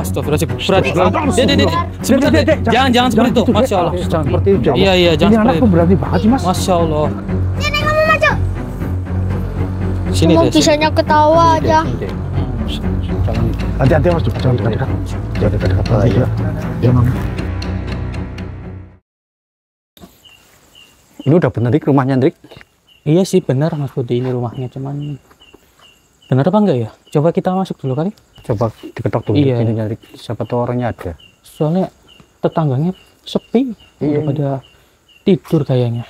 Astagfirullahaladzim. Jangan seperti itu. Masya Allah. Jangan seperti itu. Iya, jangan ini seperti anakku itu. berani banget sih, Mas. Masya Allah. Nenek kamu maju. Sini Cuma deh. bisanya ketawa aja. Hati-hati, Mas. Jangan dekat-dekat. Jangan dekat-dekat. Ya, Mam. Ini udah bener, Dik, rumahnya, Dik. Iya sih benar Mas Budi, ini rumahnya, cuman benar apa enggak ya? Coba kita masuk dulu kali. Coba diketok dulu. Iya. Ini nyari. Siapa tahu orangnya ada. Soalnya tetangganya sepi, Iya. udah pada tidur kayaknya.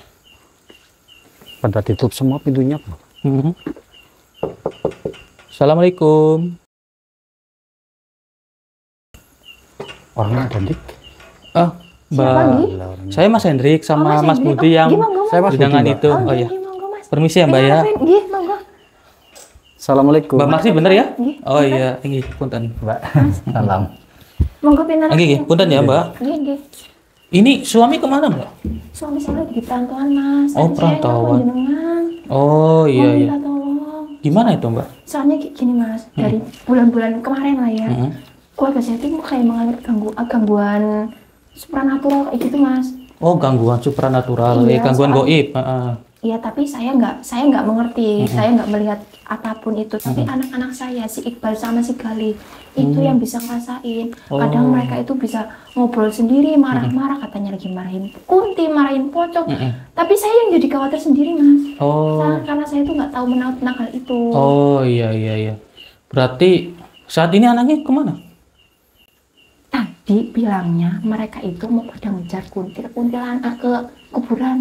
Pada ditutup semua pintunya. Mhm. Assalamualaikum. Orangnya ada, Dik. Ah, Mbak. Saya Mas Hendrik sama Mas Budi yang Saya Mas Budi, bidangan Mbak. itu. Oh ya. Permisi ya Mbak ya. Nggih, monggo. Assalamualaikum. Mbak Marsi bener ya? Nggih. Oh iya, ini punten. Mbak. Salam. Monggo pindah. Nggih, punten ya Mbak. Nggih, nggih. Ini suami kemana Mbak? Suami saya lagi di perantauan, Mas. Oh, Tadi saya perantauan. nelfon jenengan. Oh iya Mau iya. minta tolong. Gimana itu Mbak? Soalnya kayak gini, Mas. Dari bulan-bulan kemarin lah ya. Mhm. Keluarga saya tuh kayak mengalami gangguan supranatural kayak gitu, Mas. Oh, gangguan supranatural, Iya, gangguan soalnya- goib. Heeh. Iya, tapi saya nggak mengerti, saya nggak melihat apapun itu. Tapi anak-anak saya, si Iqbal sama si Gali, itu yang bisa ngerasain. Kadang mereka itu bisa ngobrol sendiri, marah-marah, katanya lagi marahin Kunti, marahin Pocong. Tapi saya yang jadi khawatir sendiri, Mas. Oh. Karena saya tuh nggak tahu menaut tentang hal itu. Oh iya iya iya. Berarti saat ini anaknya kemana? Tadi bilangnya mereka itu mau pada ngejar kuntilanak ke kuburan.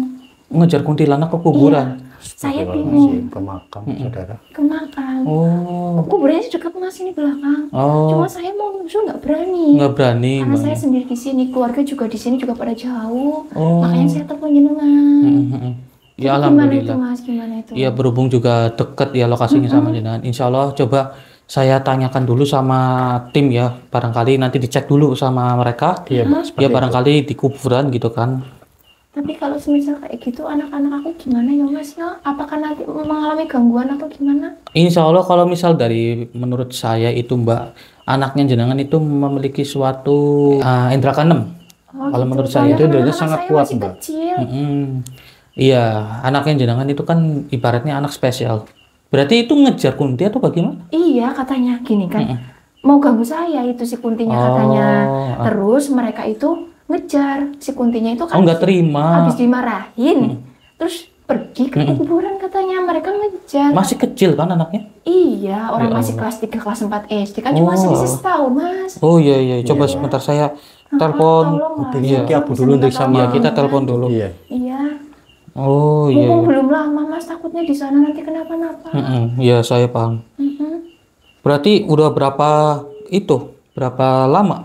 Ngejar kuntilanak ke kuburan. Saya bingung. Ke makam, saudara. Ke makam. Oh. Kuburannya sih dekat, Mas, ini belakang. Oh. Cuma saya mau nyusul nggak berani. Nggak berani. Karena Mbak. saya sendiri di sini, keluarga juga di sini juga pada jauh. Oh. Makanya saya telepon jenengan. Mhm. Ya Jadi alhamdulillah. Gimana itu, Mas? Gimana itu? Ya berhubung juga deket ya lokasinya sama jenengan. Insya Allah coba saya tanyakan dulu sama tim ya. Barangkali nanti dicek dulu sama mereka. Iya, Mbak. Ya barangkali di kuburan gitu kan. Tapi kalau semisal kayak gitu, anak-anak aku gimana ya, Mas ya? Apakah nanti mengalami gangguan atau gimana? Insya Allah kalau misal dari menurut saya itu Mbak, anaknya jenengan itu memiliki suatu indra keenem. Oh, Kalau gitu. menurut Soalnya saya itu anak-anak sangat saya kuat, masih Mbak. kecil. Iya, anaknya jenengan itu kan ibaratnya anak spesial. Berarti itu ngejar kunti atau bagaimana? Iya, katanya gini kan. Mau ganggu saya itu si Kuntinya Oh, katanya. Terus mereka itu ngejar si Kuntinya itu kan. Oh, nggak terima. Habis dimarahin. Terus pergi ke kuburan katanya. Mereka ngejar. Masih kecil kan anaknya? Iya, orang Ya masih Allah. kelas 3, kelas 4 SD. Kan cuma selisih setahun, Mas. Oh iya iya, coba sebentar saya telepon. Tolong lah. Iya. Ini aku dulu Dik, sama Iya, kita telepon dulu. Iya. Iya. Oh iya. Mumpung Iya. belum lama, Mas. Takutnya di sana nanti kenapa-napa. Iya, saya paham. Berarti udah berapa lama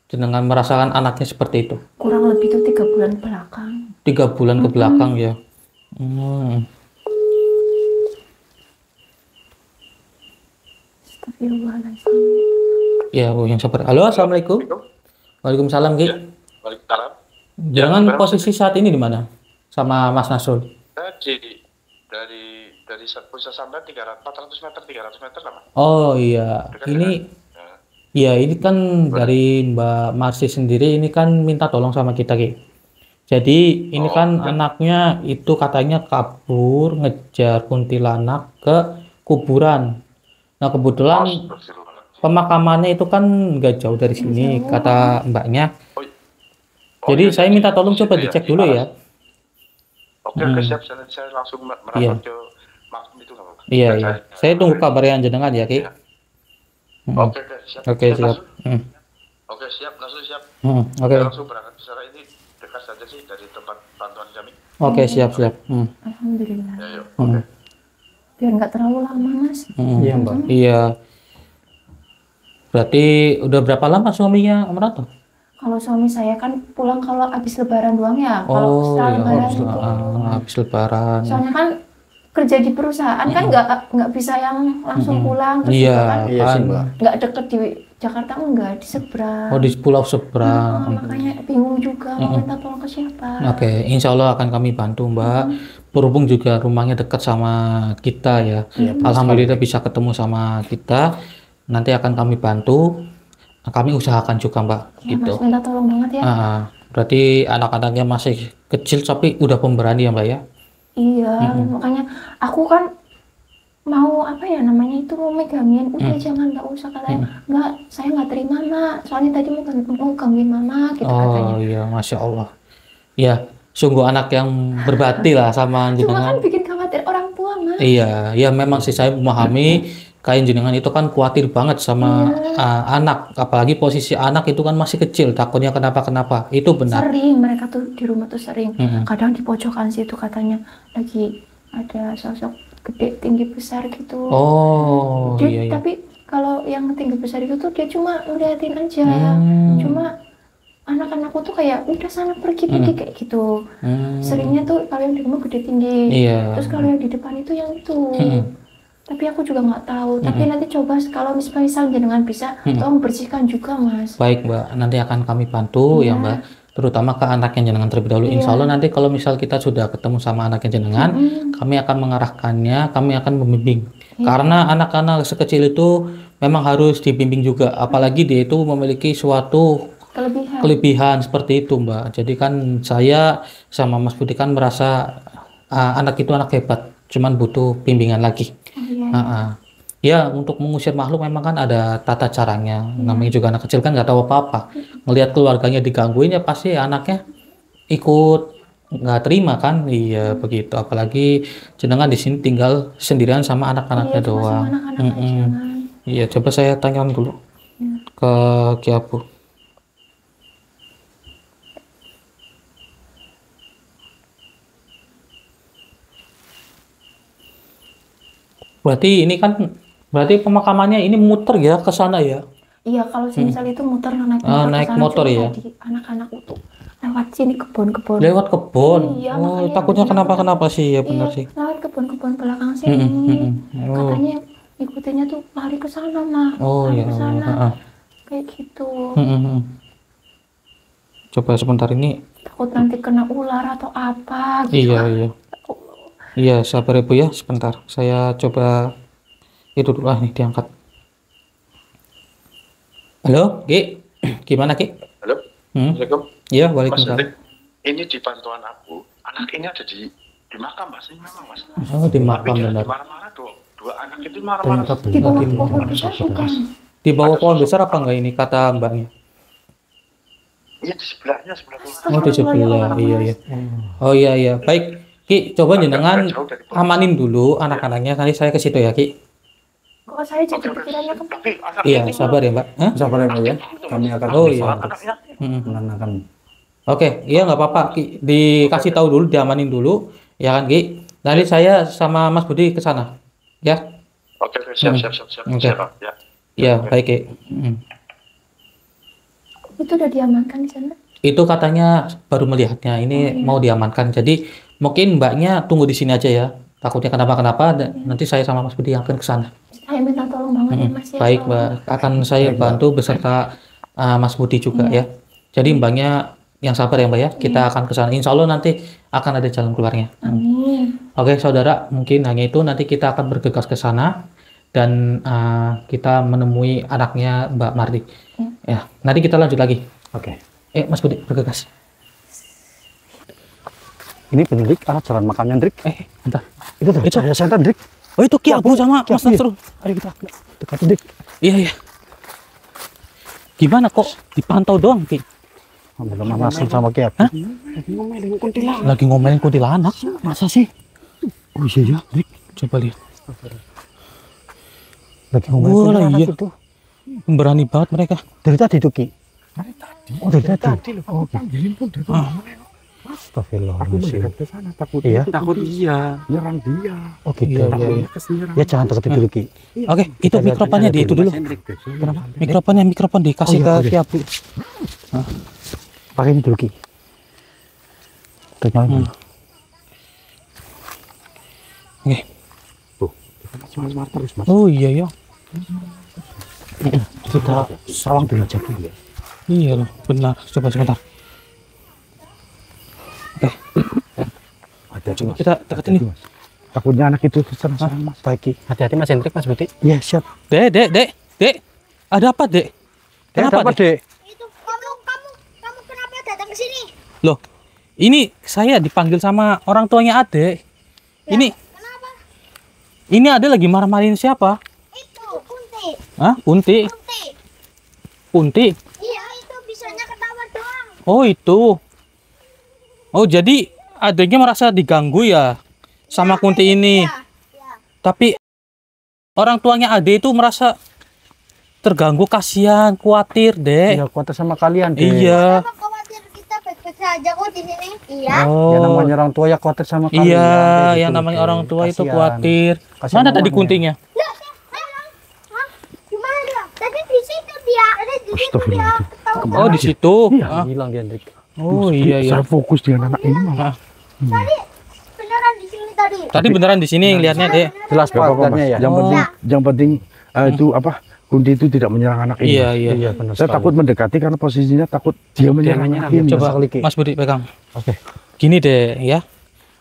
jenengan merasakan anaknya seperti itu? Kurang lebih tuh 3 bulan belakang. 3 bulan ke belakang ya. Hmm. Astagfirullahaladzim. Ya, Bu, yang sabar. Halo, assalamualaikum. Waalaikumsalam, Ki. Waalaikumsalam. Jangan posisi saat ini di mana? Sama Mas Nasrul. Dari pusat sampai 400 meter, 300 meter lah, Mas. Oh iya, ini ya ini kan dari Mbak Marsi sendiri ini kan minta tolong sama kita, Ki. Jadi ini kan anaknya itu katanya kabur ngejar kuntilanak ke kuburan. Nah kebetulan pemakamannya itu kan nggak jauh dari sini kata mbaknya. Jadi iya, saya minta tolong coba situ ya, dicek di dulu Paras. ya. Oke, siap. Saya langsung merapat Iya. ke makam itu, nggak apa-apa. Iya iya. Saya tunggu kabarnya jenengan ya, Ki. Oke, siap. Oke siap. Langsung. Hmm. Oke, siap. Langsung siap. Oke. Saya langsung berangkat ke sana, ini dekat saja sih dari tempat pantauan kami. Oke siap siap. Alhamdulillah. Ya, yuk. Oke. Biar nggak terlalu lama, Mas. Iya, Mbak. Iya. Berarti udah berapa lama suaminya merantau? Kalau suami saya kan pulang kalau habis lebaran doang ya. Kalau Oh setelah ya lebaran habis, itu. habis lebaran. Soalnya kan kerja di perusahaan kan nggak bisa yang langsung pulang. Terus Iya juga kan Iya sih, kan. Mbak. nggak deket di Jakarta, enggak di seberang. Oh di pulau seberang. Makanya bingung juga mau minta tolong ke siapa. Oke, insya Allah akan kami bantu Mbak. Berhubung juga rumahnya dekat sama kita ya. Alhamdulillah bisa ketemu sama kita. Nanti akan kami bantu. kami usahakan juga Mbak Ya gitu. Mas, minta tolong banget ya. Berarti anak-anaknya masih kecil tapi udah pemberani ya Mbak ya? Iya, makanya aku kan mau apa ya namanya itu mau megangin, udah jangan nggak usah katanya. Nggak, saya nggak terima nak, soalnya tadi mau gangguin mama gitu katanya. Oh iya, Masya Allah. Ya, sungguh anak yang berbakti lah sama Cuma kan jenengan. bikin khawatir orang tua Mas. Iya, ya memang sih saya memahami kain jenengan itu kan khawatir banget sama anak, apalagi posisi anak itu kan masih kecil, takutnya kenapa-kenapa. Itu benar. Sering mereka tuh di rumah tuh sering, Mm-mm. kadang di pojokan situ katanya lagi ada sosok gede tinggi besar gitu. Oh Dia, iya iya. tapi kalau yang tinggi besar itu tuh dia cuma ngeliatin aja, cuma anak-anakku tuh kayak udah sana pergi kayak gitu. Seringnya tuh kalau yang di rumah gede tinggi, Iya. terus kalau yang di depan itu yang itu. Tapi aku juga nggak tahu. Tapi nanti coba kalau misal jenengan bisa, tolong bersihkan juga Mas. Baik Mbak, nanti akan kami bantu ya Mbak. Terutama ke anak yang jenengan terlebih dahulu. Insya Allah nanti kalau misal kita sudah ketemu sama anak yang jenengan, kami akan mengarahkannya, kami akan membimbing. Karena anak-anak sekecil itu memang harus dibimbing juga, apalagi dia itu memiliki suatu kelebihan seperti itu Mbak. Jadi kan saya sama Mas Budi kan merasa anak itu anak hebat, cuman butuh bimbingan lagi. Ya untuk mengusir makhluk memang kan ada tata caranya. Namanya juga anak kecil kan nggak tahu apa-apa. Ngelihat keluarganya digangguin ya pasti anaknya ikut nggak terima kan. Iya begitu. Apalagi jenengan di sini tinggal sendirian sama anak-anaknya doang. Iya coba saya tanyakan dulu ke Ki Abu. Berarti pemakamannya ini muter ya ke sana ya? Iya, kalau misal itu muter naik naik motor ya? Anak-anak itu lewat sini kebun-kebun. Lewat kebun? Iya, oh, takutnya kenapa-kenapa sih ya benar sih. Lewat kebun-kebun belakang sini. Katanya ikutinnya tuh lari ke sana mah. Oh lari ya. ke sana. Kayak gitu. Coba sebentar ini. Takut nanti kena ular atau apa gitu. Iya. Iya, sabar ya Bu ya, sebentar. Saya coba itu dulu nih diangkat. Halo, Ki. Gimana, Ki? Halo, Assalamualaikum. Iya, Mas waalaikumsalam. Hendrik, ini di pantauan aku, anak ini ada di makam Mas, ini memang Mas. Oh, di makam Tapi dia benar. marah-marah dua anak itu marah-marah. Di bawah pohon besar bukan? Di bawah pohon besar apa enggak ini kata Mbaknya? Iya di sebelahnya, sebelah Oh, di sebelah. Iya. Oh iya. Baik, Ki, coba jenengan amanin dulu anak-anaknya. Nanti saya ke situ ya, Ki. Kok saya jadi pikirannya ke Tapi anak Iya, sabar ya, Mbak. Hah? Sabar ya, Bu ya. Kami akan Oh iya. anaknya menenangkan. Oke, iya nggak apa-apa. Ki. Dikasih tahu dulu, diamanin dulu, ya kan, Ki. Nanti saya sama Mas Budi ke sana, ya. Oke, siap. Oke. Siap, ya. Iya, baik, Ki. itu udah diamankan di sana? Itu katanya baru melihatnya. Ini mau diamankan. Jadi mungkin Mbaknya tunggu di sini aja ya. Takutnya kenapa-kenapa, nanti saya sama Mas Budi akan ke sana. Saya minta tolong banget ya Mas ya. Baik, Mbak. Akan saya bantu beserta Mas Budi juga ya. Jadi Mbaknya yang sabar ya, Mbak ya. Kita akan ke sana. Insya Allah nanti akan ada jalan keluarnya. Amin. Oke, saudara. Mungkin hanya itu. Nanti kita akan bergegas ke sana dan kita menemui anaknya Mbak Mardi. Ya. Nanti kita lanjut lagi. Oke. Mas Budi bergegas. Ini Hendrik, jalan makamnya Hendrik. Bentar. Itu tuh, saya sentan Hendrik. Oh, itu Ki Abu sama Mas Nasrul. Ayo kita dekat Hendrik. Iya. Gimana kok dipantau doang, Ki? Belum Nasrul sama Ki. Lagi ngomelin kuntilanak. Masa sih? Oh iya ya, Hendrik. Coba lihat. Lagi ngomongin Wah, iya. itu. Berani banget mereka. Dari tadi tuh, Ki. Oh, dari tadi. Oh, panggilin pun dari mana? Astagfirullahaladzim. Ke sana takut. Iya. Takut iya. Nyerang dia. Oh gitu. Iya. Ya jangan deketin dulu, Ki. Oke, itu mikrofonnya di itu dulu. Kenapa? Mikrofon dikasih Oh, iya, ke Ki Abu. Pakai ini dulu, Ki. Ternyata. Oke. Tuh, kita masih marah terus, Mas. Oh iya ya. Kita sawang dulu aja, Ki. Iya loh, benar. Coba sebentar. Oke. Ada coba. Kita deketin nih. Takutnya anak itu sama Mas. Baik, Ki. Hati-hati Mas Hendrik, Mas Budi. Iya, siap. Dek. Ada apa, Dek? Kenapa, apa, Dek? Itu kamu kenapa datang ke sini? Loh, ini saya dipanggil sama orang tuanya Ade. Ini Kenapa? ini Ade lagi marah-marahin siapa? Itu Kunti. Hah? Kunti? Kunti. Kunti? Iya, itu bisanya ketawa doang. Oh, itu. Oh, jadi adanya merasa diganggu ya sama Kunti ini. Iya. Tapi orang tuanya Ade itu merasa terganggu, kasihan, khawatir, Dek. Ya khawatir sama kalian, Dek. Iya. Kenapa khawatir kita baik-baik saja kok di sini? Iya. Oh. Ya namanya orang tua ya khawatir sama kalian. Iya, kayak yang gitu, namanya Dek. orang tua itu Kasihan. khawatir. Kasihan Mana tadi mamanya. kuntinya? Hah? Gimana dia? Tadi di situ dia. Tadi di situ dia. Ketawa. Oh, di situ. Iya, Ah. hilang dia, Dek. Oh, iya Saya iya. fokus dengan anak ini malah. Tadi beneran di sini tadi. Tadi beneran di sini ngelihatnya, Dek. Jelas Gak apa-apa, Mas. khawatirnya ya. Yang penting itu apa? Kunti itu tidak menyerang anak ini. Iya, iya. Iya, benar Saya sekali. takut mendekati karena posisinya takut dia menyerang anak ini. Coba Mas Liki. Mas Budi pegang. Oke. Gini deh ya.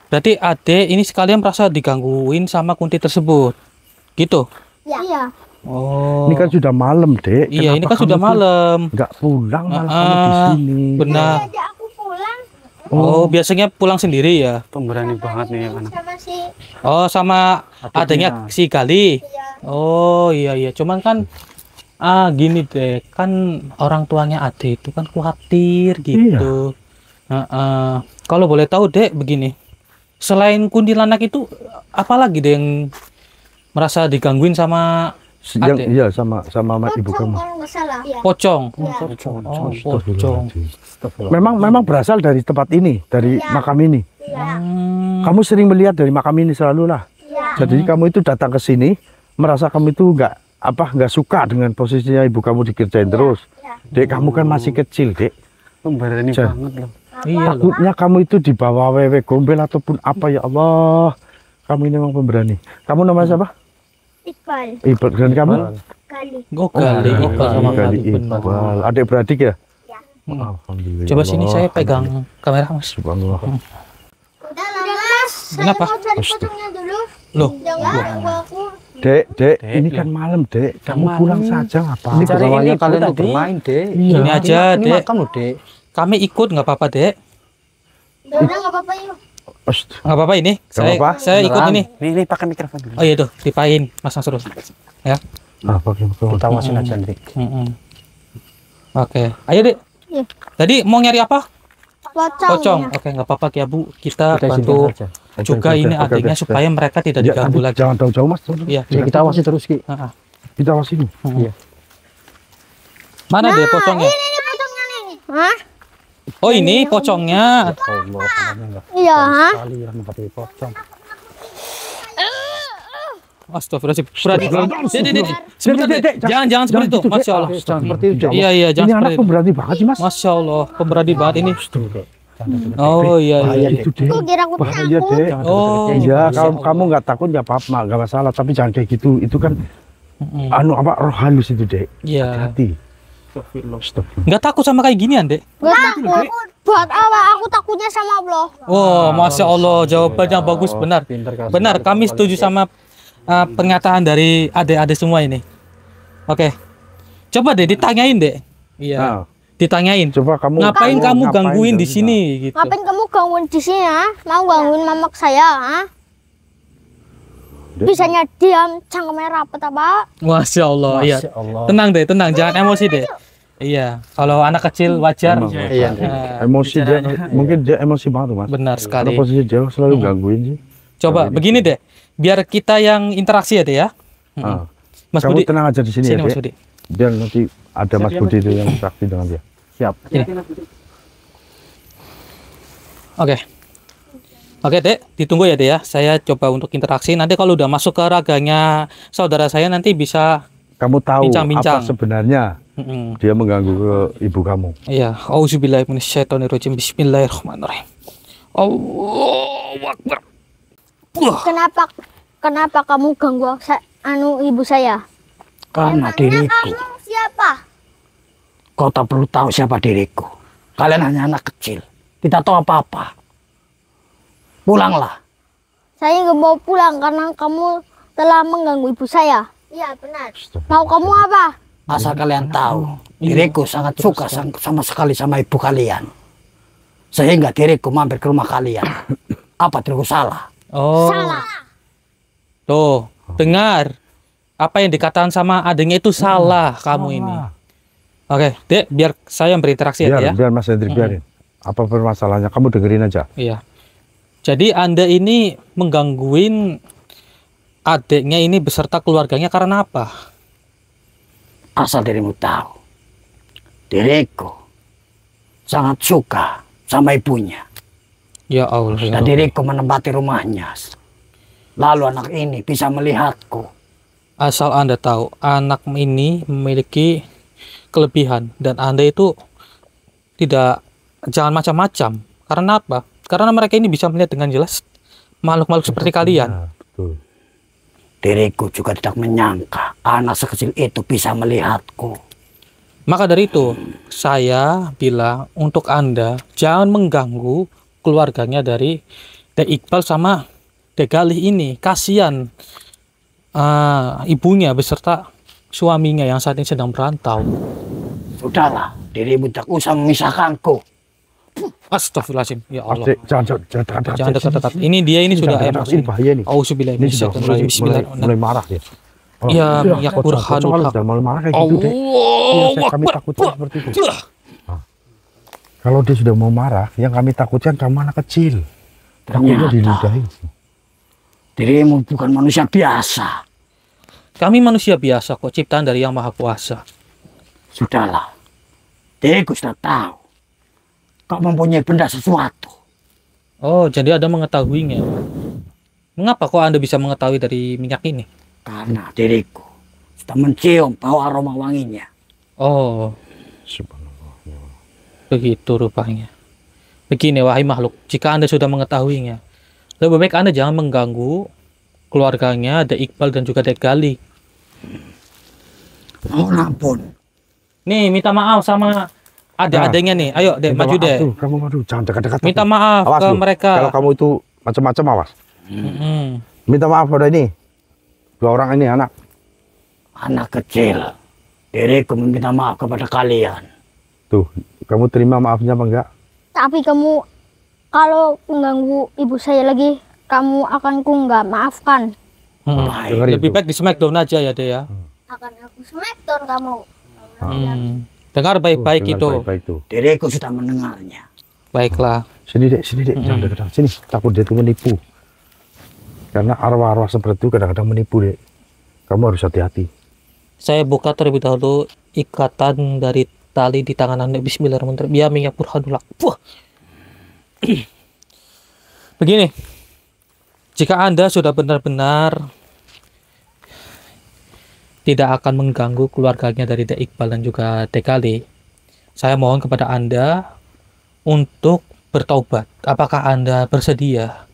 Berarti Ade ini sekalian merasa digangguin sama Kunti tersebut. Gitu. Iya. Oh. Ini kan sudah malam, Dek. Iya, ini kan sudah malam. Enggak pulang malah kamu di Ah, sini. benar. Ajak aku pulang Oh, biasanya pulang sendiri ya. Pemberani banget nih anak. sama si Oh, sama adanya si Gali. Oh, iya iya. Cuman kan gini deh, kan orang tuanya Ade itu kan khawatir gitu. Kalau boleh tahu, Dek, begini. Selain kuntilanak itu apalagi deh yang merasa digangguin sama Yang Ade? iya sama ibu pocong kamu. kalau nggak salah. Iya. pocong? Iya. Oh, pocong. Memang berasal dari tempat ini, dari makam ini. Iya. Kamu sering melihat dari makam ini selalu lah. Iya. Jadi kamu itu datang ke sini merasa kamu itu nggak suka dengan posisinya ibu kamu dikerjain terus. Dek, kamu kan masih kecil, Dek. Pemberani Jan. banget loh. Iya loh. Takutnya kamu itu dibawa wewe gombel ataupun apa, ya Allah. Kamu ini memang pemberani. Kamu namanya siapa? Iqbal. Iqbal. Dan kamu? Kali. Oh, Gali, Iqbal sama Gali. benar. Iqbal. Adik beradik ya? Ya. Alhamdulillah. Coba sini saya pegang kamera, Mas. Subhanallah. Udah lah Mas. Kenapa? Saya mau cari pocongnya dulu. Loh, Jangan ganggu aku. Dek, ini kan malam, Dek. Kamu pulang saja ngapain? Ini bawahnya ini kalian tadi. tuh bermain, Dek. Iya. Ini aja, Ini Dek. makam loh, Dek. Kami ikut nggak apa-apa, Dek. Udah nggak apa-apa yuk. Ost. Nggak apa-apa ini. Saya apa-apa. saya ikut Beneran. ini. Nih pakai mikrofon dulu. Oh iya tuh, dipain Mas Nasrul. Ya. Apa yang Kita awasin aja, Dek. Oke, ayo Dek. Iya. Tadi mau nyari apa? Pocong. Ya. Oke, nggak apa-apa ya Bu. Kita Kita bantu izinkan saja. juga Oke, ini oke, adiknya oke. supaya mereka tidak Ya, diganggu tapi lagi. jangan jauh-jauh, Mas. Iya. Ya, kita awasi terus, Ki. Heeh. Kita awas ini. Iya. Mana deh pocongnya? Ini pocongnya nih. Hah? Oh ini pocongnya. Allah, tangannya enggak Iya. Hah? sekali ya pakai pocong. Astagfirullahaladzim. Berat. Dek. Sebentar, Dek, Dek. Jangan seperti itu. gitu, Dek. Masya Allah. Jangan seperti itu. Iya iya, Ini jangan anak seperti itu. pemberani banget sih, Mas. Masya Allah, pemberani banget ini. Jangan Oh iya iya. Itu, Dek. Kok kira aku Bahaya, takut? Dek. Oh. Iya, Masya kalau Allah. kamu nggak takut ya apa-apa, nggak masalah. Tapi jangan kayak gitu. Itu kan roh halus itu, Dek. Iya. Hati. Astagfirullah. Nggak takut sama kayak ginian, Dek? Gak takut. Buat apa? Aku takutnya sama Allah. Oh, Masya Allah, jawabannya bagus, benar. Pinter kasih. Benar, kami setuju sama pernyataan dari adik-adik semua ini. Oke. Coba deh ditanyain, Dek. Iya. Nah, Ditanyain. coba kamu Ngapain kamu ngapain gangguin di coba? sini gitu. Ngapain kamu gangguin di sini ya? Mau gangguin mamak saya? Ha? Dek. Bisanya diam, cangkemnya rapet apa? Masya Allah, iya. Masya Allah. Tenang deh, tenang, jangan emosi deh. Iya, kalau anak kecil wajar. Emang, Iya. emosi dia, mungkin dia emosi banget, Mas. Benar Karena sekali. posisi dia selalu gangguin sih. Coba begini deh, biar kita yang interaksi ya deh ya. Ah. Mas Kamu Budi, tenang aja di sini, sini ya, Mas Dek. Budi. Biar nanti ada Mas Budi itu yang saksi dengan dia. Siap. Oke. Oke, Dek, ditunggu ya, Dek ya. Saya coba untuk interaksi. Nanti kalau udah masuk ke raganya saudara saya nanti bisa Kamu tahu Bincang-bincang. apa sebenarnya dia mengganggu ke ibu kamu. Iya, auzubillahi minasyaitonirrajim. Bismillahirrahmanirrahim. Allahu Akbar. Kenapa kamu ganggu ibu saya? Karena diriku. Kamu siapa? Kau tak perlu tahu siapa diriku. Kalian hanya anak kecil. Tidak tahu apa-apa. Pulanglah. Saya nggak mau pulang karena kamu telah mengganggu ibu saya. Iya benar. Mau kamu apa? Asal kalian tahu, Diriku sangat suka sama sekali sama ibu kalian. Sehingga diriku mampir ke rumah kalian. Apa diriku salah? Oh. Tuh, dengar. Apa yang dikatakan sama adiknya itu salah kamu ini. Oke, Dek, biar saya yang berinteraksi ya. Biar Mas Hendrik biarin. Apa permasalahannya? Kamu dengerin aja. Iya. Jadi Anda ini menggangguin adiknya ini beserta keluarganya karena apa? Asal dirimu tahu, diriku sangat suka sama ibunya. Ya Allah. Dan diriku menempati rumahnya. Lalu anak ini bisa melihatku. Asal Anda tahu, anak ini memiliki kelebihan dan Anda itu jangan macam-macam. Karena apa? Karena mereka ini bisa melihat dengan jelas makhluk-makhluk seperti kalian. Ya, betul. Diriku juga tidak menyangka anak sekecil itu bisa melihatku. Maka dari itu, saya bilang untuk Anda jangan mengganggu keluarganya dari Dek Iqbal sama Dek Galih ini. Kasihan ibunya beserta suaminya yang saat ini sedang merantau. Sudahlah, dirimu tidak usah memisahkanku. Astagfirullahaladzim, ya Allah. Jangan dekat-dekat. Ini dia ini sudah emosi. Ini bahaya nih. Auzubillahi Ini sudah minasyaitonirrajim. mulai marah ya. Ya, minyak burhanul haq. Jangan marah kayak gitu deh. Iya, kami takutkan seperti itu. Nah, kalau dia sudah mau marah, yang kami takutkan kamu anak kecil. Takutnya diludahi. Dirimu bukan manusia biasa. Kami manusia biasa kok, ciptaan dari Yang Maha Kuasa. Sudahlah, diriku sudah tahu kau mempunyai benda sesuatu. Oh, jadi Anda mengetahuinya. Mengapa kok Anda bisa mengetahui dari minyak ini? Karena diriku sudah mencium bau aroma wanginya. Oh, begitu rupanya. Begini wahai makhluk, jika Anda sudah mengetahuinya, lebih baik Anda jangan mengganggu keluarganya Dek Iqbal dan juga Dek Galih. Oh ampun. Nih, minta maaf sama adik-adiknya nih. Ayo, Dek, maju Dek. Kamu maju, jangan dekat-dekat. Minta maaf Awas ke lu. mereka. Kalau kamu itu macam-macam awas. Minta maaf pada ini. Dua orang ini anak. Anak kecil. Diriku meminta maaf kepada kalian. Tuh, kamu terima maafnya apa enggak? Tapi kamu kalau mengganggu ibu saya lagi, kamu akan ku nggak maafkan. Dengar Lebih itu. baik di smackdown aja ya, Dek ya. Akan aku smackdown kamu. Dengar baik-baik Dengar itu. Baik-baik tuh. Diriku sudah mendengarnya. Baiklah. Sini dek, jangan dekat. Sini, takut dia itu menipu. Karena arwah-arwah seperti itu kadang-kadang menipu dek. Kamu harus hati-hati. Saya buka terlebih dahulu ikatan dari tali di tangan Anda. Bismillahirrahmanirrahim. Ya minyak burhanul haq. Wah. Begini. Jika Anda sudah benar-benar tidak akan mengganggu keluarganya dari Dek Iqbal dan juga Dek Galih, saya mohon kepada Anda untuk bertaubat. Apakah Anda bersedia?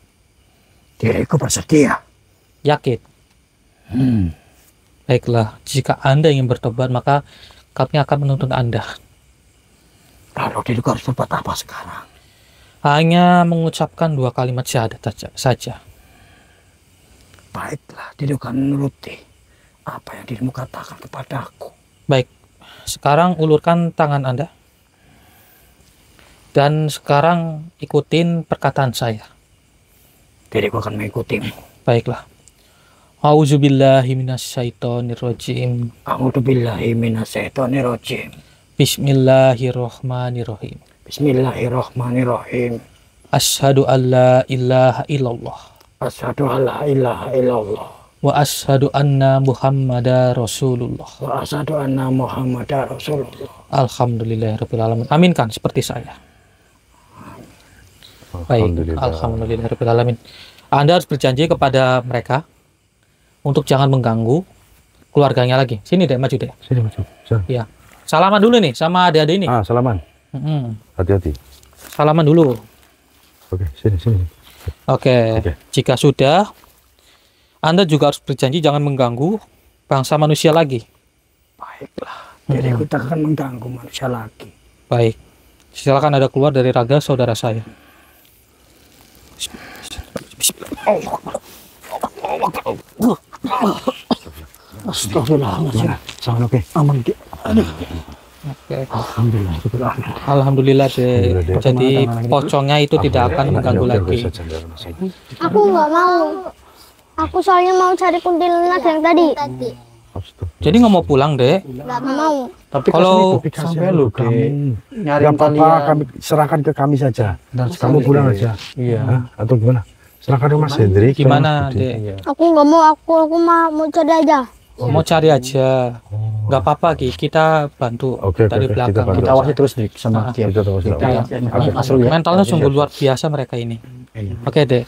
Diriku bersedia. Yakin? Baiklah, jika Anda ingin bertobat, maka kami akan menuntun Anda. Lalu diriku harus berbuat apa sekarang? Hanya mengucapkan 2 kalimat syahadat saja. Baiklah, diriku akan menuruti apa yang dirimu katakan kepadaku. Baik, sekarang ulurkan tangan Anda. Dan sekarang ikutin perkataan saya. Diriku akan mengikutimu. Baiklah. Auzubillahi minasyaitonirrajim. A'udzubillahi minasyaitonirrajim. Bismillahirrahmanirrahim. Bismillahirrahmanirrahim. Asyhadu an la ilaha illallah. Asyhadu an la ilaha illallah. Wa asyhadu anna Muhammadar Rasulullah. Wa asyhadu anna Muhammadar Rasulullah. Alhamdulillahirabbil alamin. Aminkan seperti saya. Baik, alhamdulillahirabbil alamin. Anda harus berjanji kepada mereka untuk jangan mengganggu keluarganya lagi. Sini deh, maju deh. Sini maju. Iya. Salaman dulu nih sama adik-adik ini. Salaman. Hati-hati. Salaman dulu. Oke, sini. Oke. Jika sudah, Anda juga harus berjanji jangan mengganggu bangsa manusia lagi. Baiklah, diriku tak akan mengganggu manusia lagi. Baik. Silakan Anda keluar dari raga saudara saya. Astagfirullahaladzim. Jangan oke. Aman. Oke. Alhamdulillah. Alhamdulillah deh. Alhamdulillah, Dek. Jadi pocongnya itu tidak akan mengganggu lagi. Aku nggak mau. Aku soalnya mau cari kuntilanak yang tadi. Jadi nggak mau pulang deh. Nggak mau. Tapi Kalau sampai lu kamu nyari nggak apa-apa, kami serahkan ke kami saja. Kamu pulang aja. Iya. Hah? Atau gimana? Serahkan ke Mas Hendrik. Gimana Mas Budi. deh? Aku nggak mau. Aku mau cari aja. Mau cari aja. Nggak apa-apa Ki. Kita bantu Oke, dari oke, kita belakang. bantu. Kita awasi terus nih sama dia. Kita tahu Kita Oke. masuk ya. Mentalnya sungguh luar biasa mereka ini. Iya. Oke deh.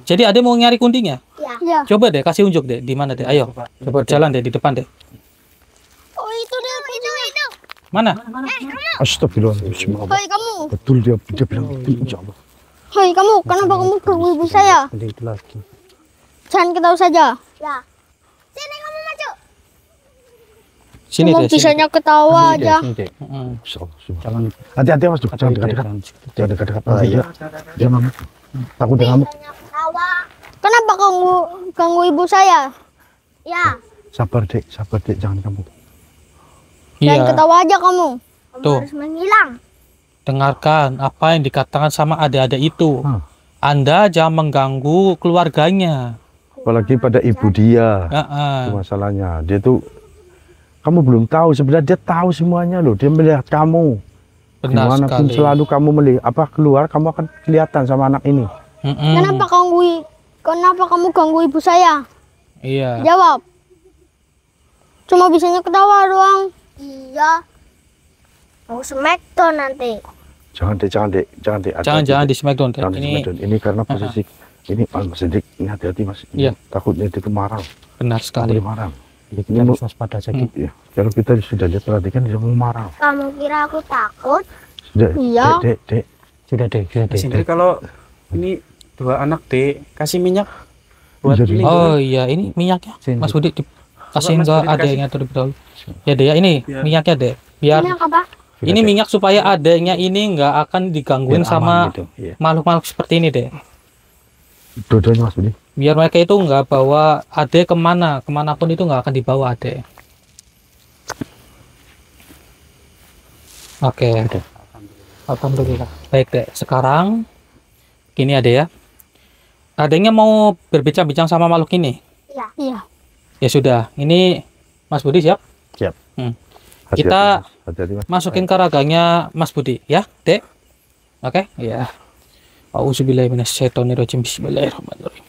Jadi Ade mau nyari kuntingnya? Ya. Coba deh kasih unjuk deh di mana deh. Ayo. Coba jalan deh di depan deh. Oh itu dia. Itu. Mana? Astagfirullahaladzim. Hei kamu. Betul dia bilang betul, insya Allah. Hei kamu. Kenapa kamu ganggu ibu saya? Itu lagi. Jangan ketahui saja. Ya. Sini kamu maju. Sini Kamu deh. Sini. bisanya ketawa aja. Mm-mm. Insya Allah. Jangan. Hati-hati Mas, jangan dekat-dekat. Jangan dekat-dekat. Iya. Dia ngamuk. Takut dia ngamuk. Kenapa ganggu ibu saya? Ya. Sabar dek, jangan kamu. Jangan Iya. ketawa aja kamu. Tuh. Harus menghilang. Dengarkan apa yang dikatakan sama adik-adik itu. Hah. Anda jangan mengganggu keluarganya. Apalagi pada ibu dia. Heeh. Itu masalahnya. Dia tuh kamu belum tahu, sebenarnya dia tahu semuanya loh. Dia melihat kamu. Benar Dimanapun sekali. selalu kamu melihat keluar, kamu akan kelihatan sama anak ini. Mm-mm. Kenapa kamu ganggu ibu saya? Iya. Jawab. Cuma bisanya ketawa doang. Iya. Mau smackdown nanti. Jangan dek. Jangan di Smackdown deh. Jangan di Ini Smackdown. Ini karena posisi ini Mas Hendrik, ini hati-hati Mas. Iya. Takutnya dia tuh marah. benar sekali. Boleh marah. Jadi kita harus waspada saja. Ya. Kalau kita sudah lihat perhatikan dia mau marah. Kamu kira aku takut? Sudah. Iya. Dek. Sudah deh. Sindri kalau ini dua anak dek kasih minyak buat Jadi- ini. Oh iya, ini minyaknya. Sini. Mas Budi kasihin Mas ke Budi dikasih. adeknya terlebih dahulu. Ya deh ya, ini Ya. minyaknya deh. Biar Ini apa? ini minyak supaya adeknya ini nggak akan digangguin Biar aman sama gitu, iya. makhluk-makhluk seperti ini deh. Dua-duanya Mas Budi. Biar mereka itu nggak bawa adek kemanapun itu nggak akan dibawa adek. Oke. Alhamdulillah. Baik deh. Sekarang gini adek ya. Adeknya mau berbincang-bincang sama makhluk ini. Iya. Ya sudah. Ini Mas Budi siap? Siap. Hmm. Hati-hati, Kita Mas. Hati-hati Mas. Masukin ke raganya Mas Budi ya, Dek. Oke? Ya. Auzubillahiminasyaitonirrajim. Bismillahirrahmanirrahim.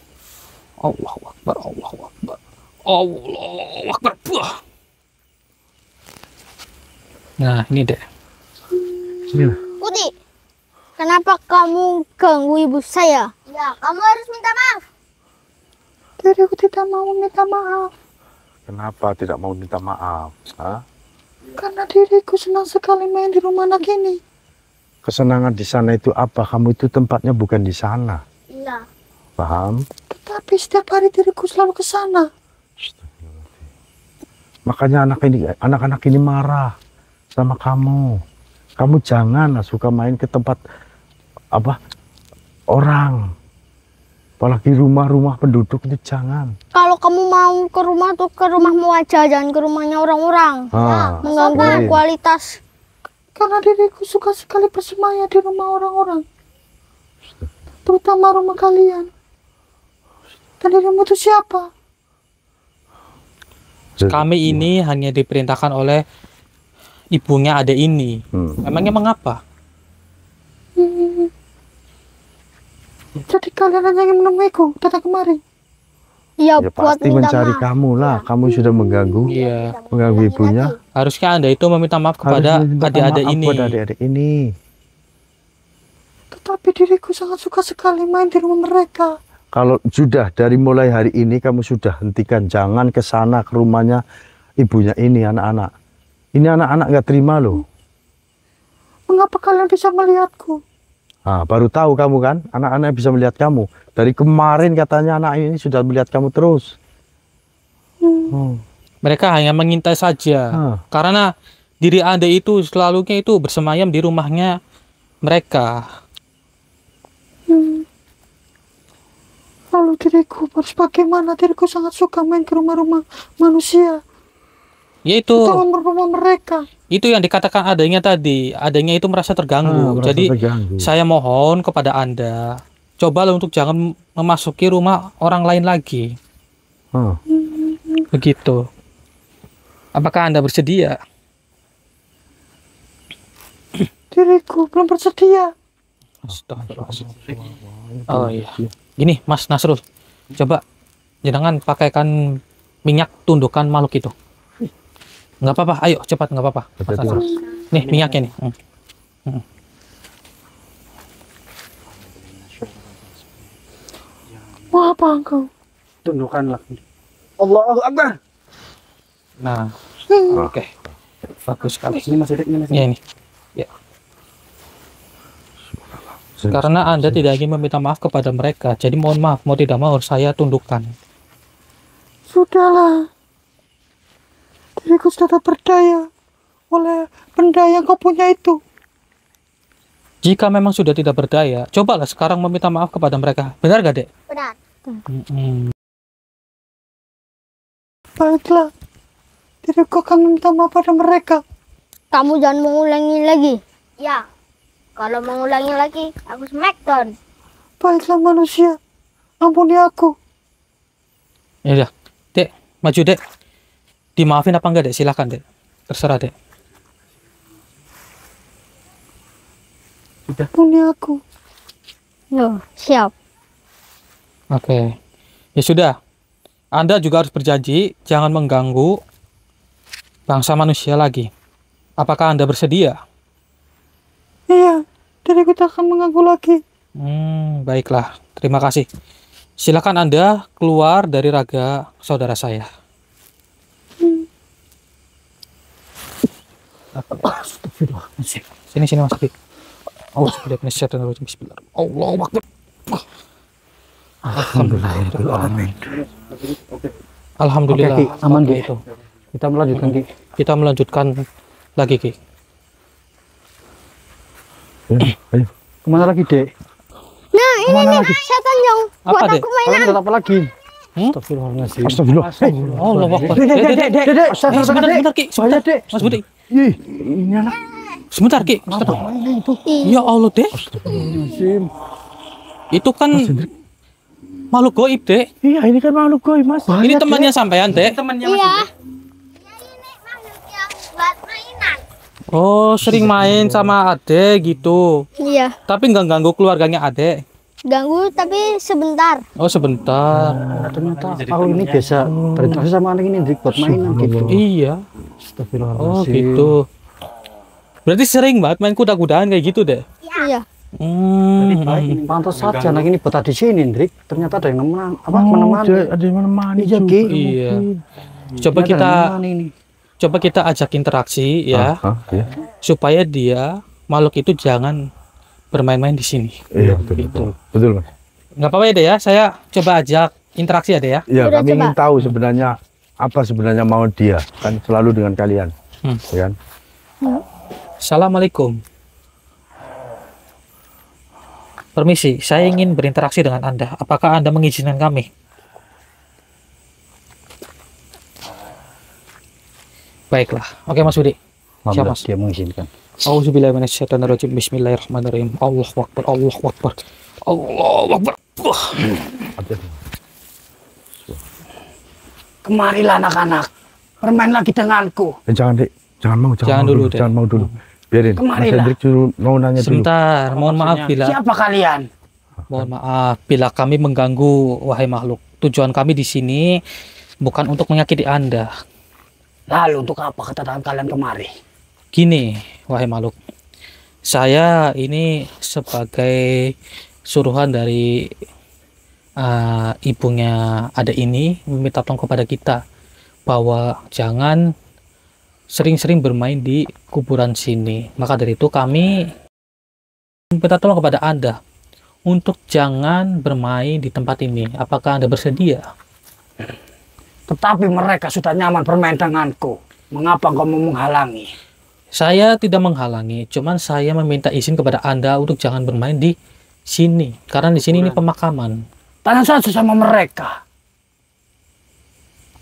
Allahu Akbar. Allahu Akbar. Allahu Akbar. Buah. Nah, ini Dek. Bismillah. Putih. Kenapa kamu ganggu ibu saya? Ya, kamu harus minta maaf. Jadi aku tidak mau minta maaf. Kenapa tidak mau minta maaf? Hah? Karena diriku senang sekali main di rumah anak ini. Kesenangan di sana itu apa? Kamu itu tempatnya bukan di sana. Iya. Paham? Tapi setiap hari diriku selalu ke sana. Makanya anak-anak ini marah sama kamu. Kamu jangan suka main ke tempat orang. Apalagi rumah-rumah penduduk itu jangan. Kalau kamu mau ke rumah tuh ke rumahmu aja, jangan ke rumahnya orang-orang. Ah, Mengganggu boleh. kualitas. Karena diriku suka sekali bersemayam di rumah orang-orang. Terutama rumah kalian. Dan dirimu itu siapa? Kami ini hanya diperintahkan oleh ibunya adek ini. Emangnya mengapa? Jadi kalian hanya ingin menemuiku datang kemari. Iya, Ya buat pasti minta mencari maaf. kamu lah. Kamu sudah mengganggu, Iya. mengganggu ibunya. Harusnya Anda itu meminta maaf kepada Harus minta adik-adik maaf ini. kepada adik-adik ini. Tetapi diriku sangat suka sekali main di rumah mereka. Kalau sudah dari mulai hari ini kamu sudah hentikan, jangan ke sana ke rumahnya ibunya ini anak-anak. Ini anak-anak nggak terima loh. Mengapa kalian bisa melihatku? Ah, baru tahu kamu kan, anak-anak bisa melihat kamu. Dari kemarin katanya anak ini sudah melihat kamu terus. Mereka hanya mengintai saja. Ah. Karena diri Anda itu selalunya itu bersemayam di rumahnya mereka. Lalu diriku harus bagaimana? Diriku sangat suka main ke rumah-rumah manusia. Yaitu rumah mereka. itu yang dikatakan adanya tadi. Adanya itu merasa terganggu. merasa Jadi terganggu. saya mohon kepada Anda, cobalah untuk jangan memasuki rumah orang lain lagi. Oh. Begitu. Apakah Anda bersedia? Diriku belum bersedia. Astagfirullahaladzim. Oh iya. Gini, Mas Nasrul, coba jangan pakaikan minyak tundukan makhluk itu. Nggak apa-apa, ayo cepat, nggak apa-apa. Mas Hati-hati, Nasrul. Nih minyaknya nih. Mau apa engkau? Tundukkanlah. Allahu Akbar. Nah, oke, bagus sekali. Ini Mas Dik, ini Mas. Ya ini. Ya. Karena Anda tidak ingin meminta maaf kepada mereka, jadi mohon maaf, mau tidak mau saya tundukkan. Sudahlah. Diriku sudah berdaya oleh benda yang kau punya itu. Jika memang sudah tidak berdaya, cobalah sekarang meminta maaf kepada mereka. Benar gak, Dek? Benar. Baiklah. Diriku akan meminta maaf pada mereka. Kamu jangan mengulangi lagi. Ya. Kalau mengulangi lagi, aku smackdown. Baiklah manusia. Ampuni aku. Ya udah, Dek, maju, Dek. Dimaafin apa enggak, Dek? Silakan, Dek. Terserah, Dek. Ampuni aku. Yo, siap. Oke. Ya sudah. Anda juga harus berjanji jangan mengganggu bangsa manusia lagi. Apakah Anda bersedia? Iya. Diriku tak akan mengganggu lagi. Baiklah. Terima kasih. Silakan Anda keluar dari raga saudara saya. Sini Mas Dik. Bismillah. Allahu Akbar. Alhamdulillah. Oke, Ki, aman, Ki. Itu. Kita melanjutkan, Ki. Kita melanjutkan lagi, Ki. Ayo. Kemana lagi, Dek? Nah, ini nih setan yang Apa, buat Dek? aku Kalian mainan. buat apa lagi? Astagfirullahaladzim. Astagfirullah. Allahu Akbar. Dek. Sebentar, Ki. Bahaya, Dek. Mas Budi. Ih, ini anak. Sebentar, Ki. Ya Allah, Dek. Itu kan makhluk goib, Dek. Iya, ini kan makhluk goib, Mas. Ini temannya sampean, Dek. Temannya Mas Iya. Dik. Buat mainan. Oh, sering main sama Ade gitu. Iya. Tapi nggak ganggu keluarganya Ade. Ganggu tapi sebentar. Oh, sebentar. Ternyata aku ini biasa berinteraksi sama anak ini, Dik, buat mainan gitu. Iya. Oh, gitu. Berarti sering banget main kuda-kudaan kayak gitu, deh. Iya. Pantas saja anak ini betah di sini, Dik. Ternyata ada yang Ada menemani. yang menemani. Iya, Ki. Iya. Coba Ternyata ada kita yang menemani ini. coba kita ajak interaksi ya, Iya. supaya dia makhluk itu jangan bermain-main di sini. Iya, betul. Betul, Mas. Nggak apa-apa ya, deh ya. Saya coba ajak interaksi ya, deh ya. Iya, Udah, kami coba. ingin tahu sebenarnya apa sebenarnya mau dia. Kan selalu dengan kalian. Ya kan? Assalamualaikum. Permisi, saya ingin berinteraksi dengan Anda. Apakah Anda mengizinkan kami? Baiklah. Oke, Mas Budi. Siap, Alhamdulillah, Mas. dia mengizinkan. Auzubillahi minasyaitonirrajim. Bismillahirrahmanirrahim. Allahu Akbar. Allahu Akbar. Allahu Akbar. Kemarilah anak-anak. Bermain lagi denganku. Jangan, Dek. Jangan mau Jangan mau dulu, Dek. Jangan mau dulu. Biarin. Mas Kemarilah. Hendrik dulu mau nanya dulu. Sebentar, mohon maaf bila Siapa kalian? kami mengganggu, wahai makhluk. Tujuan kami di sini bukan untuk menyakiti Anda. Lalu untuk apa kedatangan kalian kemari? Gini, wahai makhluk. Saya ini sebagai suruhan dari ibunya ada ini meminta tolong kepada kita bahwa jangan sering-sering bermain di kuburan sini. Maka dari itu kami minta tolong kepada Anda untuk jangan bermain di tempat ini. Apakah Anda bersedia? Tetapi mereka sudah nyaman bermain denganku. Mengapa kamu menghalangi? Saya tidak menghalangi, cuman saya meminta izin kepada Anda untuk jangan bermain di sini. Karena di sini ini pemakaman. Tanya saja sama mereka.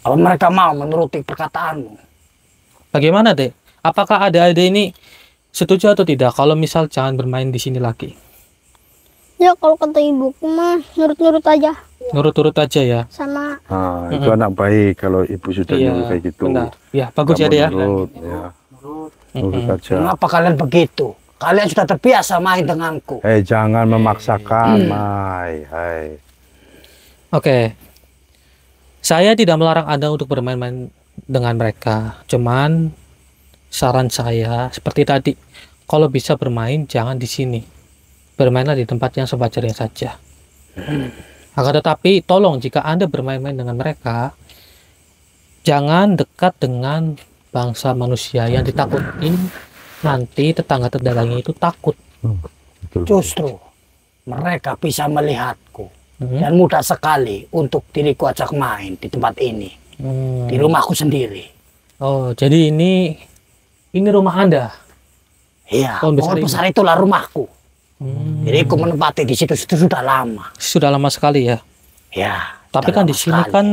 Apa mereka mau menuruti perkataanmu? Bagaimana, Dek? Apakah ada ini setuju atau tidak kalau misal jangan bermain di sini lagi? Ya kalau kata ibuku mah nurut-nurut aja Nurut-nurut aja ya. sama. Nah, itu anak baik kalau ibu sudah nyuruh kayak gitu. Benar. Ya, bagus ya, Kamu Dek ya. nurut, ya. Nurut aja. Kenapa kalian begitu? Kalian sudah terbiasa main denganku. Jangan memaksakan, Mai. Hai. Oke. Saya tidak melarang Anda untuk bermain-main dengan mereka. Cuman saran saya seperti tadi, kalau bisa bermain jangan di sini. Bermainlah di tempat yang sewajarnya saja. Akan tetapi tolong jika Anda bermain-main dengan mereka, jangan dekat dengan bangsa manusia yang ditakutin. Nanti tetangga-tetangganya itu takut. Betul. Justru mereka bisa melihatku dan mudah sekali untuk diriku ajak main di tempat ini, di rumahku sendiri. Oh, jadi ini rumah Anda? Iya, Pohon besar pohon ini. besar itulah rumahku. Diriku menempati di situ sudah lama. Sudah lama sekali ya. Ya. Tapi sudah kan di lama sini sekali. kan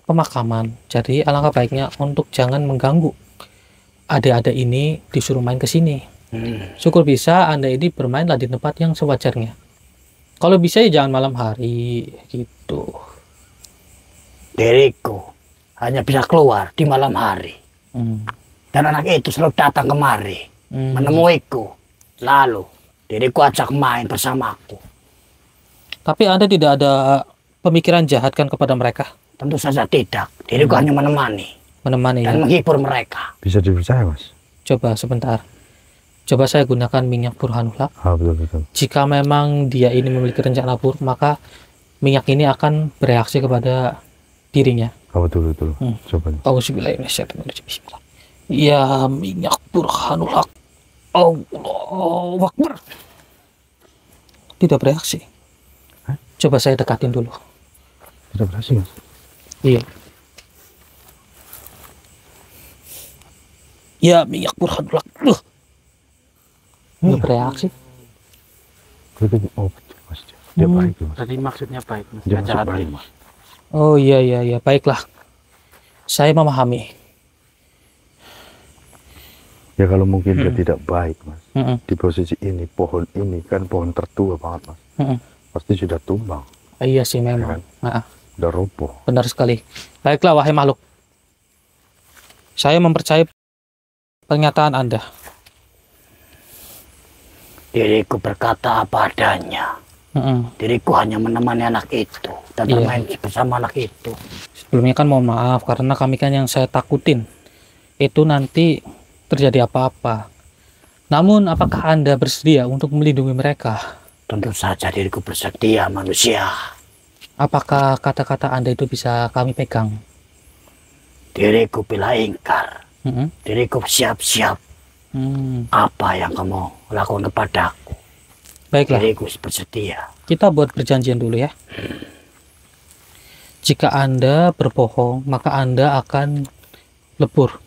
pemakaman. Jadi alangkah baiknya untuk jangan mengganggu. Adik-adik ini disuruh main ke sini. Syukur bisa Anda ini bermainlah di tempat yang sewajarnya. Kalau bisa ya jangan malam hari gitu. Diriku hanya bisa keluar di malam hari. Dan anak itu selalu datang kemari menemuiku. Lalu diriku ajak main bersamaku. Tapi Anda tidak ada pemikiran jahat kan kepada mereka? Tentu saja tidak. Diriku hanya menemani Menemani ya. dan menghibur mereka. Bisa dipercaya, Mas? Coba sebentar. Coba saya gunakan minyak burhanullah. Betul. Jika memang dia ini memiliki rencana buruk, maka minyak ini akan bereaksi kepada dirinya. Betul. Coba. Auzubillahiminasyaitonirrajim. Bismillah. Ya minyak burhanullah. Allahu Akbar. Tidak bereaksi. Coba saya dekatin dulu. Tidak berhasil, Mas? Iya. Ya minyak burhanullah. Tidak bereaksi. Betul, Mas. Dia baik, Mas. Tadi maksudnya baik, Mas. Dia Nggak masuk jahat. baik, Mas. Oh iya, baiklah. Saya memahami. Ya kalau mungkin dia tidak baik, Mas. Mm-mm. Di posisi ini, pohon ini kan pohon tertua banget, Mas. Mm-mm. Pasti sudah tumbang, Iya sih memang. Nah, udah roboh. benar sekali. Baiklah wahai makhluk. Saya mempercayai pernyataan Anda. Diriku berkata apa adanya. Diriku hanya menemani anak itu dan Iya. bermain bersama anak itu. Sebelumnya kan mohon maaf karena kami kan yang saya takutin itu nanti terjadi apa-apa. Namun apakah Anda bersedia untuk melindungi mereka? Tentu saja diriku bersedia, manusia. Apakah kata-kata Anda itu bisa kami pegang? Diriku bila ingkar. Mm-mm. Diriku siap-siap. Apa yang kamu lakukan kepadaku? Baiklah, Diriku bersedia. kita buat perjanjian dulu ya. Jika Anda berbohong, maka Anda akan lebur.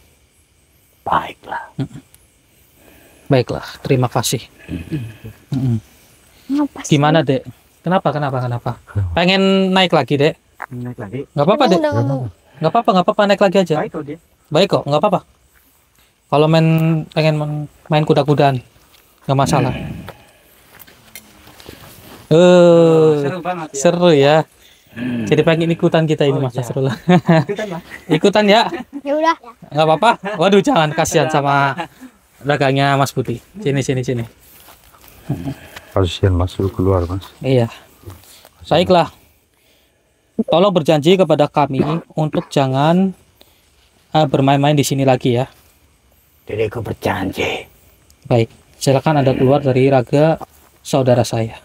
Baiklah. Baiklah, terima kasih. Ngapa sih? Gimana, Dek? Kenapa? Pengen naik lagi, Dek? Naik lagi. Nggak apa-apa, Dek. Udah ngomong. Nggak apa-apa, naik lagi aja. Baik kok dia. Baik kok, nggak apa-apa. Kalau pengen main kuda-kudaan, nggak masalah. Seru banget ya. Seru ya. Jadi pengen ikutan kita ini, Mas Nasrullah. Ikutan ya? Ya udah. Nggak apa-apa. Waduh, jangan, kasihan sama dagangnya Mas Putih. Sini. Kasihan Mas, suruh keluar, Mas. Iya. Baiklah. Tolong berjanji kepada kami untuk jangan bermain-main di sini lagi ya. Diriku berjanji. Baik. Silakan Anda keluar dari raga saudara saya.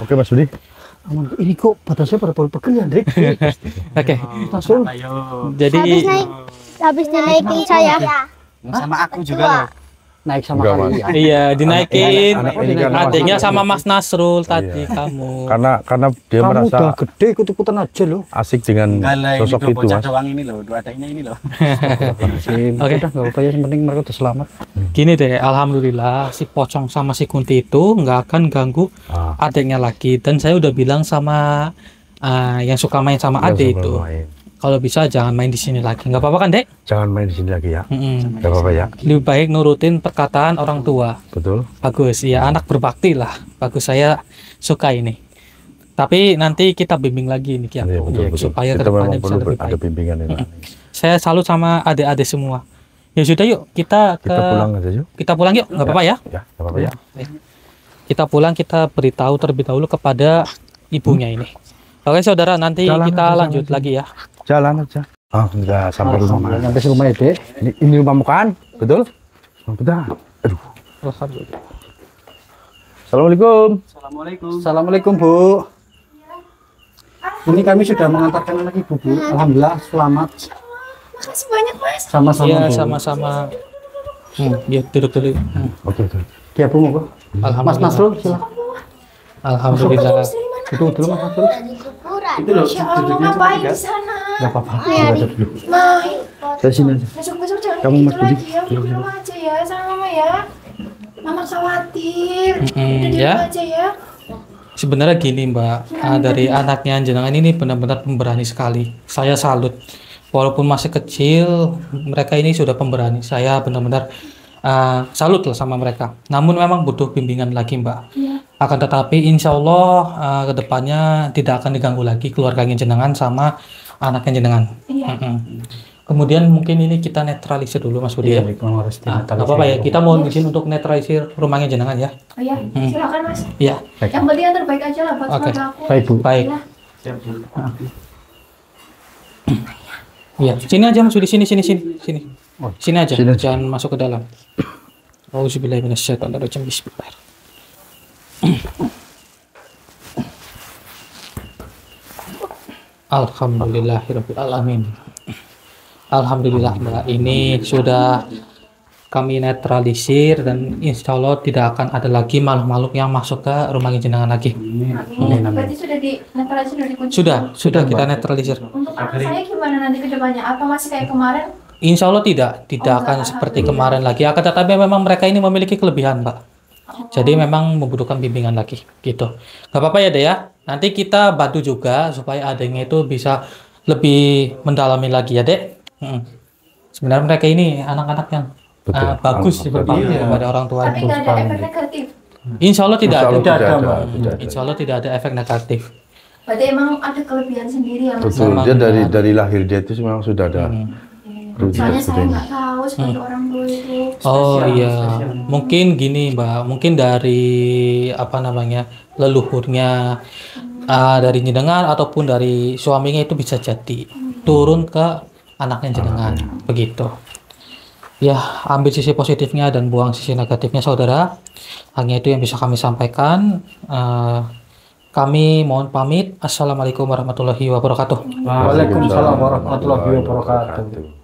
Oke, Mas Budi. Ini kok batasnya pada pegel, Drik. Oke. Langsung. Ayo. Habis Jadi naik, habis dinaikin saya. Sama aku juga loh. naik sama Enggak, Mas. kalian. Iya, dinaikin. Anak ini kan Adiknya masih- sama Mas Nasrul tadi Iya. kamu. karena dia Kamu merasa udah gede ikut-ikutan aja loh. asik dengan sosok itu, Mas. doang ini loh, dua adanya ini loh. Oke. Udah nggak apa-apa ya, yang penting mereka udah selamat. Gini deh, alhamdulillah si Pocong sama si Kunti itu nggak akan ganggu Ah, adiknya lagi. Dan saya udah bilang sama yang suka main sama yang adik sebelum itu, main. kalau bisa jangan main di sini lagi. Nggak apa-apa kan, Dek? Jangan main di sini lagi ya. Mm-mm. Enggak apa-apa ya. Lebih baik nurutin perkataan orang tua. Betul. Bagus, ya anak berbakti lah. Bagus, saya suka ini. Tapi nanti kita bimbing lagi nih, Kian. Iya, betul, betul. Supaya Kita kedepannya memang bisa perlu lebih ada baik. bimbingan ini. Saya salut sama adik-adik semua. Ya sudah yuk, kita Kita pulang aja yuk. Kita pulang yuk, nggak apa-apa ya? Ya, enggak apa-apa ya. Kita pulang, kita beritahu terlebih dahulu kepada ibunya ini. Oke saudara, nanti Jalan kita aja, lanjut jalan lagi ya. Jalan aja. Ah, enggak sampai rumah. Mas. Sampai rumah ya, Dek. Ini rumahmu kan? Betul? Oh, betul. Aduh. Assalamualaikum. Assalamualaikum, Bu. Ini kami sudah mengantarkan anak ibu, Bu. Alhamdulillah selamat. Makasih banyak Mas. Sama-sama, Iya, Bu. sama-sama. Ya duduk dulu. Oke, oke. Ya, Bu, monggo. Mas Alhamdulillah. Nasrul, silakan. Alhamdulillah. Duduk dulu, Mas Nasrul. Itu loh, Ya Allah, ngapain di sana? Enggak apa-apa. Iya, Udah dulu. Main. Saya sini aja. Besok-besok jangan Kamu, gitu Mas Budi. lagi ya. Udah di rumah aja ya sama Mama ya. Mama khawatir. Mm-mm, Udah di ya. rumah aja ya. Sebenarnya gini Mbak, dari anaknya jenengan ini benar-benar pemberani sekali. Saya salut. Walaupun masih kecil, mereka ini sudah pemberani. Saya benar-benar salut lah sama mereka. Namun memang butuh bimbingan lagi Mbak. Iya. Akan tetapi insya Allah kedepannya tidak akan diganggu lagi keluarganya jenengan sama anaknya jenengan. Iya. Mm-mm. Kemudian mungkin ini kita netralisir dulu Mas Budi ya. Memang harus Nah, nggak apa-apa ya, kita mau izin untuk netralisir rumahnya jenengan ya. Oh iya, silakan Mas. Iya. Yang penting yang terbaik aja lah buat Oke. keluarga aku. Baik, Bu. Baik. Ya. Iya, sini aja Mas, di sini. Sini aja, Sini aja. jangan masuk ke dalam. Auzubillahi minasyaitonirrajim. Bismillahirrahmanirrahim. Alhamdulillahirabbil alamin. Alhamdulillah Mbak, ini sudah kami netralisir dan insya Allah tidak akan ada lagi makhluk-makhluk yang masuk ke rumah jenengan lagi. Amin. Berarti sudah di netralisir, sudah dikunci. Sudah kita netralisir. Untuk anak saya gimana nanti ke depannya? Apa masih kayak kemarin? Insya Allah tidak akan enggak, seperti kemarin lagi. Akan tetapi memang mereka ini memiliki kelebihan, Mbak. Jadi memang membutuhkan bimbingan lagi, gitu. Gak apa-apa ya, Dek ya. Nanti kita bantu juga supaya adanya itu bisa lebih mendalami lagi ya, Dek. Sebenarnya mereka ini anak-anak yang Betul. bagus Betul. berbakti kepada orang tua. Tapi nggak ada efek negatif. Insya Allah tidak Insya Allah ada. tidak ada. Insya Allah tidak ada efek negatif. Berarti emang ada kelebihan sendiri ya Mas? Betul. Memang Dia benar. dari lahir dia itu memang sudah ada. Soalnya saya nggak tahu sebagai orang tua itu. Oh spesial. iya, mungkin gini Mbak, mungkin dari apa namanya leluhurnya dari jenengan ataupun dari suaminya itu bisa jadi turun ke anaknya jenengan, begitu. Ya, ambil sisi positifnya dan buang sisi negatifnya saudara. Hanya itu yang bisa kami sampaikan. Kami mohon pamit. Assalamualaikum warahmatullahi wabarakatuh. Waalaikumsalam warahmatullahi wabarakatuh.